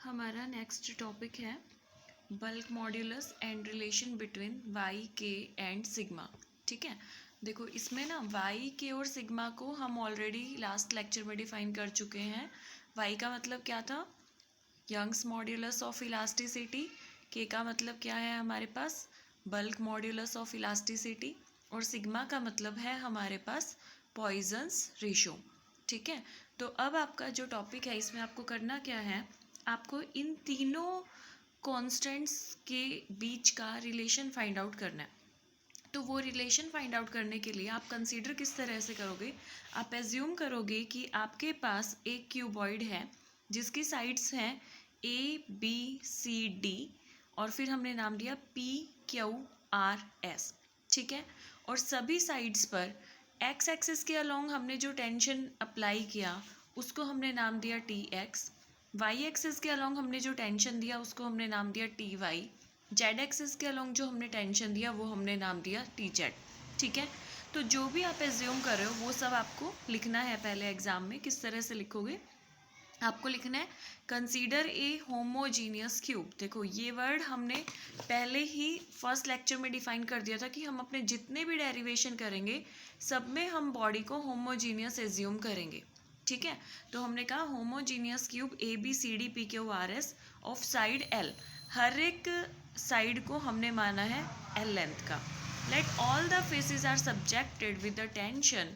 हमारा next topic है bulk modulus and relation between Y K and sigma. ठीक है, देखो इसमें ना वाई के और सिग्मा को हम ऑलरेडी लास्ट लेक्चर में डिफाइन कर चुके हैं। वाई का मतलब क्या था, यंग्स मॉड्यूलस ऑफ इलास्टिसिटी। के का मतलब क्या है हमारे पास, बल्क मॉड्यूलस ऑफ इलास्टिसिटी। और सिग्मा का मतलब है हमारे पास पॉइजन्स रेशो। ठीक है, तो अब आपका जो टॉपिक है इसमें आपको करना क्या है, आपको इन तीनों कॉन्स्टेंट्स के बीच का रिलेशन फाइंड आउट करना है। तो वो रिलेशन फाइंड आउट करने के लिए आप कंसीडर किस तरह से करोगे, आप एज्यूम करोगे कि आपके पास एक क्यूबॉइड है जिसकी साइड्स हैं ए बी सी डी और फिर हमने नाम दिया पी क्यू आर एस। ठीक है, और सभी साइड्स पर एक्स एक्सिस के अलोंग हमने जो टेंशन अप्लाई किया उसको हमने नाम दिया टी एक्स। वाई एक्सिस के अलोंग हमने जो टेंशन दिया उसको हमने नाम दिया टी वाई। जेड एक्सिस के अलोंग जो हमने टेंशन दिया वो हमने नाम दिया टी जेड। ठीक है, तो जो भी आप एज्यूम कर रहे हो वो सब आपको लिखना है पहले एग्जाम में। किस तरह से लिखोगे, आपको लिखना है कंसीडर ए होमोजीनियस क्यूब। देखो ये वर्ड हमने पहले ही फर्स्ट लेक्चर में डिफाइन कर दिया था कि हम अपने जितने भी डेरिवेशन करेंगे सब में हम बॉडी को होमोजीनियस एज्यूम करेंगे। ठीक है, तो हमने कहा homogeneous cube A B C D P Q R S of side L. हर एक साइड को हमने माना है एल लेंथ का। Let all the faces are subjected with the tension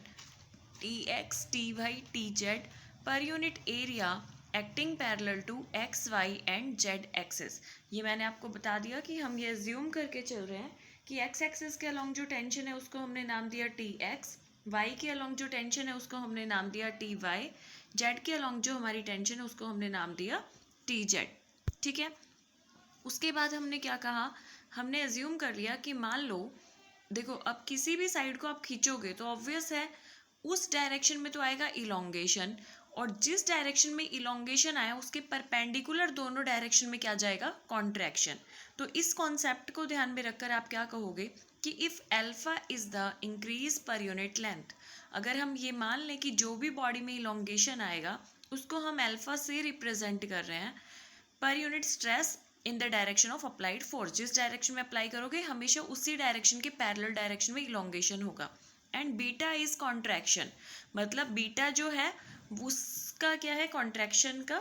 T x T Y T z per unit area acting parallel to x y and z axis. ये मैंने आपको बता दिया कि हम ये एज्यूम करके चल रहे हैं कि एक्स एक्सिस के अलोंग जो टेंशन है उसको हमने नाम दिया टी एक्स, वाई के अलोंग जो टेंशन है उसको हमने नाम दिया टी वाई, जेड के अलोंग जो हमारी टेंशन है उसको हमने नाम दिया टी जेड। ठीक है, उसके बाद हमने क्या कहा, हमने एज्यूम कर लिया कि मान लो देखो अब किसी भी साइड को आप खींचोगे तो ऑब्वियस है उस डायरेक्शन में तो आएगा इलोंगेशन, और जिस डायरेक्शन में इलोंगेशन आया उसके परपेंडिकुलर दोनों डायरेक्शन में क्या जाएगा, कॉन्ट्रैक्शन। तो इस कॉन्सेप्ट को ध्यान में रखकर आप क्या कहोगे कि if alpha is the increase per unit length, अगर हम ये मान लें कि जो भी बॉडी में इलोंगेशन आएगा उसको हम एल्फा से रिप्रेजेंट कर रहे हैं, per unit stress in the direction of applied force, जिस डायरेक्शन में अप्लाई करोगे हमेशा उसी डायरेक्शन के पैरेलल डायरेक्शन में इलोंगेशन होगा। एंड बीटा इज कॉन्ट्रैक्शन, मतलब बीटा जो है उसका क्या है, कॉन्ट्रैक्शन का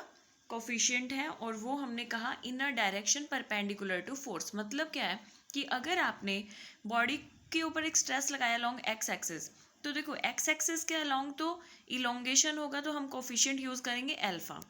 कोफिशिएंट है, और वो हमने कहा in a direction perpendicular to force. मतलब क्या है कि अगर आपने बॉडी के ऊपर एक स्ट्रेस लगाया लॉन्ग एक्स एक्सिस, तो देखो एक्स एक्सिस के अलॉन्ग तो इलोंगेशन होगा तो हम कोफिशिएंट यूज़ करेंगे एल्फा।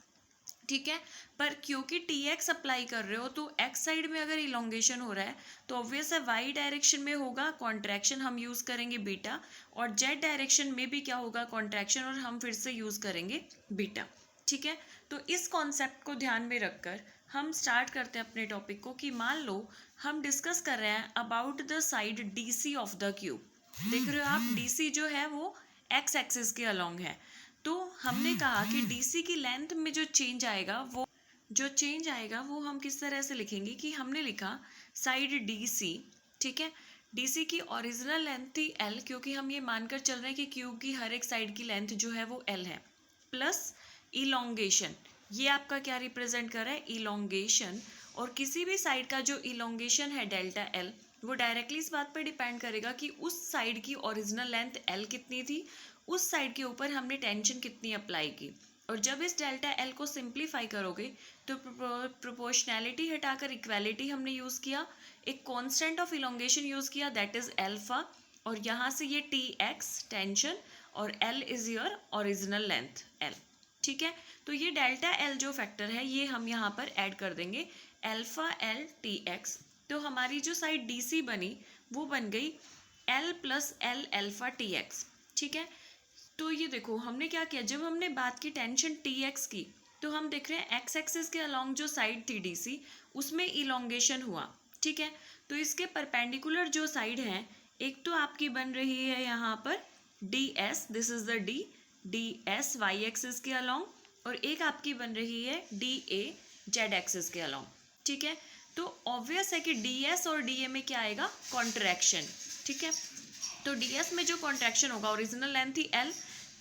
ठीक है, पर क्योंकि टी एक्स अप्लाई कर रहे हो तो एक्स साइड में अगर इलोंगेशन हो रहा है तो ऑब्वियस है वाई डायरेक्शन में होगा कॉन्ट्रैक्शन, हम यूज़ करेंगे बीटा, और जेड डायरेक्शन में भी क्या होगा, कॉन्ट्रैक्शन, और हम फिर से यूज़ करेंगे बीटा। ठीक है, तो इस कॉन्सेप्ट को ध्यान में रखकर हम स्टार्ट करते हैं अपने टॉपिक को कि मान लो हम डिस्कस कर रहे हैं about the side D C of the cube. देख रहे हो आप, डी सी जो है वो एक्स एक्सिस के अलॉन्ग है। तो हमने कहा कि डीसी की लेंथ में जो चेंज आएगा वो हम किस तरह से लिखेंगे कि हमने लिखा साइड डीसी। ठीक है, डीसी की ओरिजिनल लेंथ थी एल, क्योंकि हम ये मानकर चल रहे हैं कि क्यूब की हर एक साइड की लेंथ जो है वो एल है, प्लस इलोंगेशन, ये आपका क्या रिप्रेजेंट कर रहा है, इलोंगेशन। और किसी भी साइड का जो इलोंगेशन है डेल्टा एल, वो डायरेक्टली इस बात पर डिपेंड करेगा कि उस साइड की ओरिजिनल लेंथ एल कितनी थी, उस साइड के ऊपर हमने टेंशन कितनी अप्लाई की। और जब इस डेल्टा एल को सिंप्लीफाई करोगे तो प्रोपोर्शनैलिटी हटाकर इक्वालिटी हमने यूज़ किया, एक कांस्टेंट ऑफ इलोंगेशन यूज़ किया दैट इज़ एल्फा, और यहाँ से ये टी एक्स टेंशन और L is your original length L. ठीक है, तो ये डेल्टा एल जो फैक्टर है ये हम यहाँ पर ऐड कर देंगे एल्फा एल टी एक्स। तो हमारी जो साइड डी सी बनी वो बन गई L plus L alpha T x. ठीक है, तो ये देखो हमने क्या किया, जब हमने बात की टेंशन टी एक्स की तो हम देख रहे हैं एक्स एक्सिस के अलॉन्ग जो साइड थी डी सी उसमें इलोंगेशन हुआ। ठीक है, तो इसके परपेंडिकुलर जो साइड है एक तो आपकी बन रही है यहाँ पर D S, this is the D, D S Y axis के अलॉन्ग, और एक आपकी बन रही है डी ए जेड एक्सिस के अलॉन्ग। ठीक है, तो ऑब्वियस है कि डी एस और डी ए में क्या आएगा, कॉन्ट्रैक्शन। ठीक है, तो डी एस में जो कॉन्ट्रैक्शन होगा, ओरिजिनल लेंथ थी एल,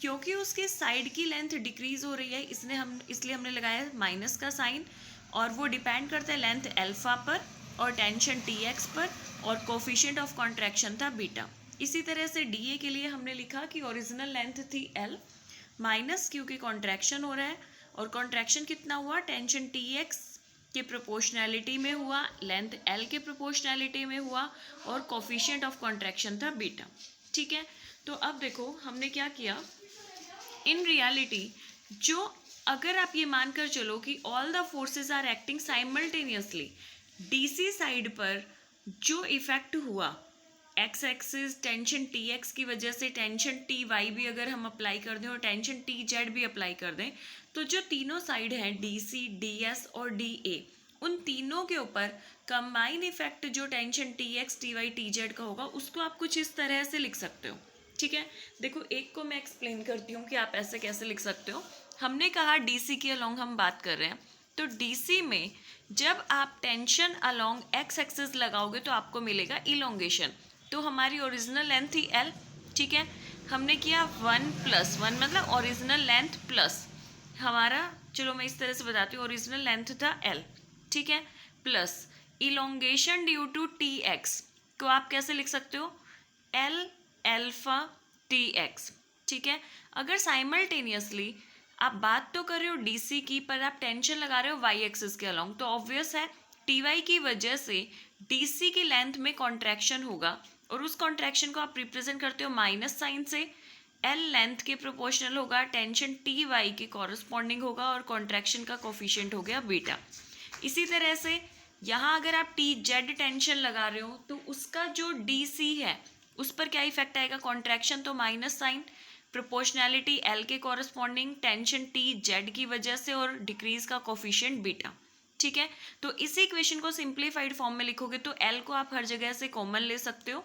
क्योंकि उसके साइड की लेंथ डिक्रीज हो रही है इसलिए हमने लगाया माइनस का साइन, और वो डिपेंड करता है लेंथ अल्फा पर और टेंशन टी एक्स पर, और कोफिशिएंट ऑफ कॉन्ट्रैक्शन था बीटा। इसी तरह से डी ए के लिए हमने लिखा कि ओरिजिनल लेंथ थी एल माइनस, क्योंकि कॉन्ट्रैक्शन हो रहा है और कॉन्ट्रैक्शन कितना हुआ, टेंशन टी एक्स के प्रोपोर्शनैलिटी में हुआ, लेंथ एल के प्रोपोर्शनैलिटी में हुआ, और कोफिशिएंट ऑफ कॉन्ट्रैक्शन था बीटा। ठीक है, तो अब देखो हमने क्या किया, इन रियलिटी जो अगर आप ये मानकर चलो कि all the forces are acting simultaneously, D C side पर जो इफेक्ट हुआ X axis tension T X की वजह से, टेंशन टी वाई भी अगर हम अप्लाई कर दें और टेंशन टी जेड भी अप्लाई कर दें, तो जो तीनों साइड हैं डी सी, डी एस और डी ए, उन तीनों के ऊपर कंबाइन इफेक्ट जो tension T x T Y T Z का होगा, उसको आप कुछ इस तरह से लिख सकते हो। ठीक है, देखो एक को मैं एक्सप्लेन करती हूँ कि आप ऐसे कैसे लिख सकते हो। हमने कहा डीसी के अलोंग हम बात कर रहे हैं, तो डीसी में जब आप टेंशन अलोंग एक्स एक्सिस लगाओगे तो आपको मिलेगा इलोंगेशन। तो हमारी ओरिजिनल लेंथ थी एल, ठीक है, हमने किया 1+1 मतलब ओरिजिनल लेंथ प्लस हमारा, चलो मैं इस तरह से बताती हूँ, ओरिजिनल लेंथ था एल, ठीक है, plus elongation due to T X को आप कैसे लिख सकते हो, एल एल्फा टी एक्स। ठीक है, अगर साइमल्टेनियसली आप बात तो कर रहे हो डीसी की, पर आप टेंशन लगा रहे हो वाई एक्सिस के अलोंग, तो ऑब्वियस है टी वाई की वजह से डीसी की लेंथ में कॉन्ट्रैक्शन होगा, और उस कॉन्ट्रैक्शन को आप रिप्रेजेंट करते हो माइनस साइन से, एल लेंथ के प्रोपोर्शनल होगा, टेंशन टी वाई के कॉरस्पॉन्डिंग होगा, और कॉन्ट्रैक्शन का कोफिशिएंट हो गया बीटा। इसी तरह से यहाँ अगर आप टी जेड टेंशन लगा रहे हो तो उसका जो डी सी है उस पर क्या इफेक्ट आएगा, कॉन्ट्रैक्शन तो माइनस साइन, प्रोपोर्शनैलिटी एल के कॉरस्पॉन्डिंग टेंशन टी जेड की वजह से, और डिक्रीज का कोफिशिएंट बीटा। ठीक है, तो इसी इक्वेशन को सिंप्लीफाइड फॉर्म में लिखोगे तो एल को आप हर जगह से कॉमन ले सकते हो,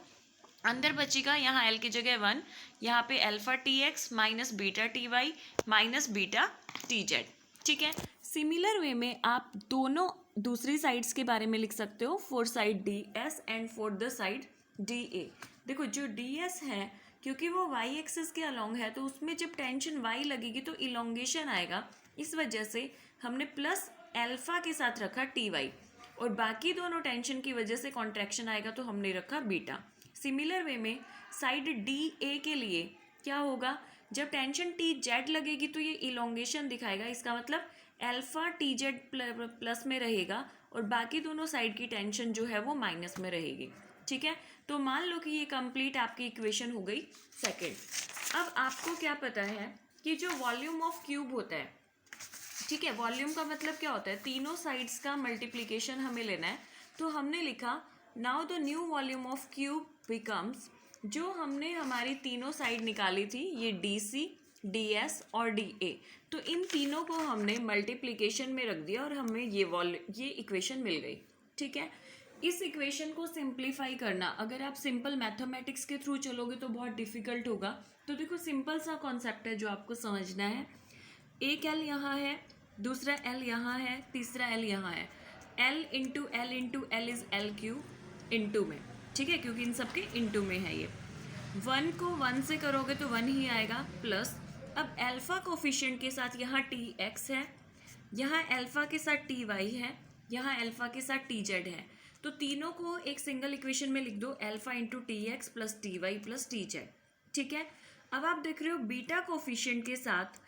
अंदर बचेगा यहाँ एल की जगह 1, यहाँ पे alpha T X minus beta T Y minus beta T Z. ठीक है, सिमिलर वे में आप दोनों दूसरी साइड्स के बारे में लिख सकते हो, for side D S and for the side D A. देखो जो डी एस है, क्योंकि वो वाई एक्सिस के अलोंग है, तो उसमें जब टेंशन वाई लगेगी तो इलोंगेशन आएगा, इस वजह से हमने प्लस अल्फा के साथ रखा टी वाई, और बाकी दोनों टेंशन की वजह से कॉन्ट्रैक्शन आएगा तो हमने रखा बीटा। सिमिलर वे में साइड डी ए के लिए क्या होगा, जब टेंशन टी जेड लगेगी तो ये इलोंगेशन दिखाएगा, इसका मतलब अल्फा टी जेड प्लस में रहेगा और बाकी दोनों साइड की टेंशन जो है वो माइनस में रहेगी। ठीक है, तो मान लो कि ये कंप्लीट आपकी इक्वेशन हो गई सेकेंड। अब आपको क्या पता है कि जो वॉल्यूम ऑफ क्यूब होता है, ठीक है, वॉल्यूम का मतलब क्या होता है, तीनों साइड्स का मल्टीप्लिकेशन हमें लेना है, तो हमने लिखा now the new volume of cube becomes, जो हमने हमारी तीनों साइड निकाली थी ये डी सी, डी एस और डी ए, तो इन तीनों को हमने मल्टीप्लिकेशन में रख दिया और हमें ये इक्वेशन मिल गई। ठीक है, इस इक्वेशन को सिंप्लीफाई करना अगर आप सिंपल मैथमेटिक्स के थ्रू चलोगे तो बहुत डिफिकल्ट होगा, तो देखो सिंपल सा कॉन्सेप्ट है जो आपको समझना है, एक एल यहाँ है, दूसरा एल यहाँ है, तीसरा एल यहाँ है, L into L is L cube into में, ठीक है, क्योंकि इन सब के इंटू में है ये, 1 को 1 से करोगे तो 1 ही आएगा, प्लस अब अल्फा कोफिशिएंट के साथ यहाँ टी एक्स है, यहाँ अल्फा के साथ टी वाई है, यहाँ अल्फा के साथ टी जेड है, तो तीनों को एक सिंगल इक्वेशन में लिख दो, alpha into T X plus T Y plus T Z. ठीक है, अब आप देख रहे हो बीटा कोफिशिएंट के साथ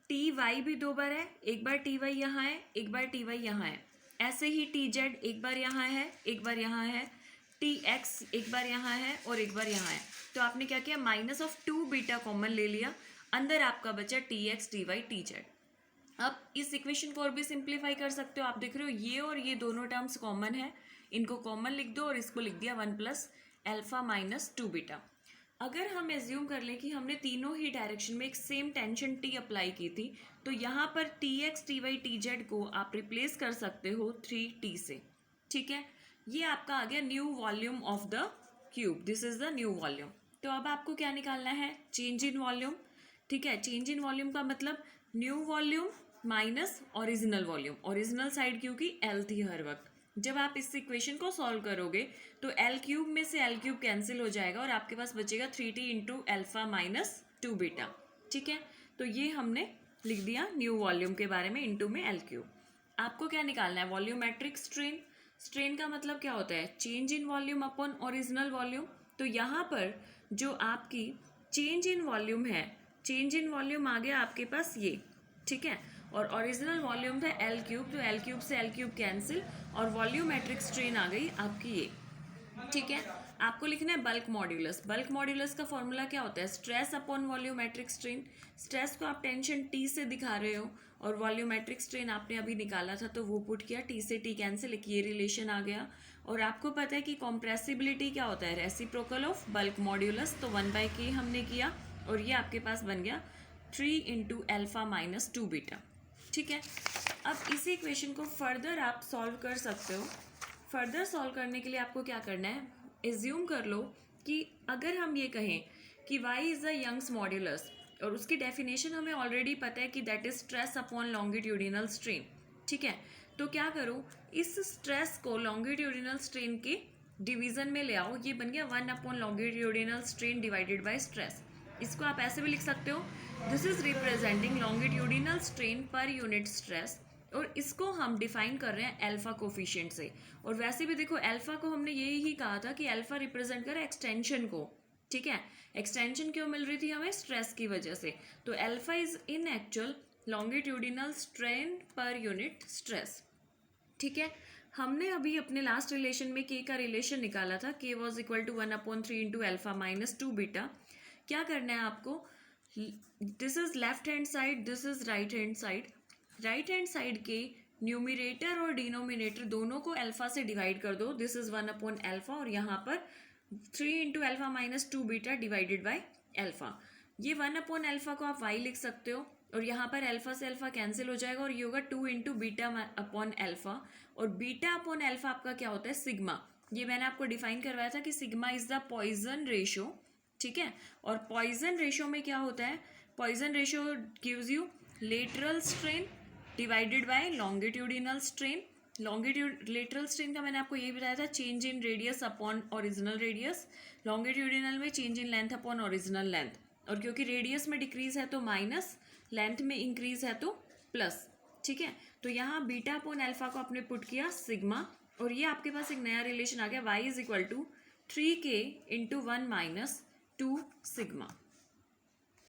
टी वाई भी 2 बार है, एक बार टी वाई यहाँ है, एक बार टी वाई यहाँ है, ऐसे ही टी जेड एक बार यहाँ है, एक बार यहाँ है, टी एक्स एक बार यहाँ है और एक बार यहाँ है, तो आपने क्या किया, -2 बीटा कॉमन ले लिया, अंदर आपका बचा T x T Y T Z. अब इस इक्वेशन को और भी सिंप्लीफाई कर सकते हो, आप देख रहे हो ये और ये दोनों टर्म्स कॉमन है, इनको कॉमन लिख दो और इसको लिख दिया 1 प्लस अल्फा माइनस 2 बीटा। अगर हम एज्यूम कर लें कि हमने तीनों ही डायरेक्शन में एक सेम टेंशन टी अप्लाई की थी, तो यहाँ पर T x T Y T Z को आप रिप्लेस कर सकते हो 3t से। ठीक है, ये आपका आ गया new volume of the cube, this is the new volume. तो अब आपको क्या निकालना है, चेंज इन वॉल्यूम। ठीक है, चेंज इन वॉल्यूम का मतलब new volume minus original volume, original side क्योंकि एल थी हर वक्त। जब आप इस इक्वेशन को सॉल्व करोगे तो एल क्यूब में से एल क्यूब कैंसिल हो जाएगा और आपके पास बचेगा 3t into alpha minus 2 beta. ठीक है, तो ये हमने लिख दिया न्यू वॉल्यूम के बारे में इंटू में एल क्यूब। आपको क्या निकालना है, वॉल्यूमेट्रिक स्ट्रेन। स्ट्रेन का मतलब क्या होता है, change in volume upon original volume. तो यहाँ पर जो आपकी चेंज इन वॉल्यूम है, चेंज इन वॉल्यूम आ गया आपके पास ये, ठीक है, और ओरिजिनल वॉल्यूम था एल क्यूब, तो एल क्यूब से एल क्यूब कैंसिल, और वॉल्यूमेट्रिक स्ट्रेन आ गई आपकी ये, ठीक है। आपको लिखना है बल्क मॉड्यूलस। बल्क मॉड्यूलस का फॉर्मूला क्या होता है, stress upon volumetric strain. Stress को आप टेंशन टी से दिखा रहे हो, और वॉल्यूमेट्रिक स्ट्रेन आपने अभी निकाला था तो वो पुट किया, टी से टी कैंसिल, एक ये रिलेशन आ गया। और आपको पता है कि कॉम्प्रेसिबिलिटी क्या होता है, रेसिप्रोकल ऑफ बल्क मॉड्यूलस, तो 1/k हमने किया, और ये आपके पास बन गया 3 इंटू एल्फा माइनस 2 बीटा, ठीक है। अब इसी इक्वेशन को फर्दर आप सॉल्व कर सकते हो। फर्दर सॉल्व करने के लिए आपको क्या करना है, एज्यूम कर लो कि अगर हम ये कहें कि y is a Young's modulus, और उसकी डेफिनेशन हमें ऑलरेडी पता है कि that is stress upon longitudinal strain, ठीक है। तो क्या करो, इस स्ट्रेस को लॉन्गिट्यूडिनल स्ट्रेन के डिवीजन में ले आओ, ये बन गया 1 upon longitudinal strain divided bye stress. इसको आप ऐसे भी लिख सकते हो, this is representing longitudinal strain per unit stress, और इसको हम डिफाइन कर रहे हैं अल्फा कोफिशिएंट से। और वैसे भी देखो अल्फा को हमने यही ही कहा था कि अल्फा रिप्रेजेंट करे एक्सटेंशन को, ठीक है। एक्सटेंशन क्यों मिल रही थी हमें, स्ट्रेस की वजह से। तो alpha is in actual longitudinal strain per unit stress, ठीक है। हमने अभी अपने लास्ट रिलेशन में के का रिलेशन निकाला था, K was equal to 1/3 into alpha minus 2 beta. क्या करना है आपको, this is left hand side, this is right hand side. Right hand side के न्यूमिनेटर और डिनोमिनेटर दोनों को अल्फा से डिवाइड कर दो, दिस इज 1/अल्फा, और यहाँ पर 3 into alpha minus 2 beta divided by alpha. ये 1/अल्फा को आप y लिख सकते हो, और यहाँ पर अल्फा से अल्फा कैंसिल हो जाएगा, और ये होगा 2 इंटू बीटा अपॉन एल्फा, और बीटा अपॉन एल्फा आपका क्या होता है, सिग्मा। ये मैंने आपको डिफाइन करवाया था कि sigma is the Poisson ratio, ठीक है। और पॉइजन रेशो में क्या होता है, Poisson ratio gives you lateral strain divided by longitudinal strain. Lateral strain का मैंने आपको यही बताया था, change in radius upon original radius. Longitudinal में change in length upon original length, और क्योंकि रेडियस में डिक्रीज है तो माइनस, लेंथ में इंक्रीज है तो प्लस, ठीक है। तो यहाँ बीटा अपॉन अल्फा को आपने पुट किया सिग्मा, और ये आपके पास एक नया रिलेशन आ गया, y is equal to 3k into 1 minus 2 sigma.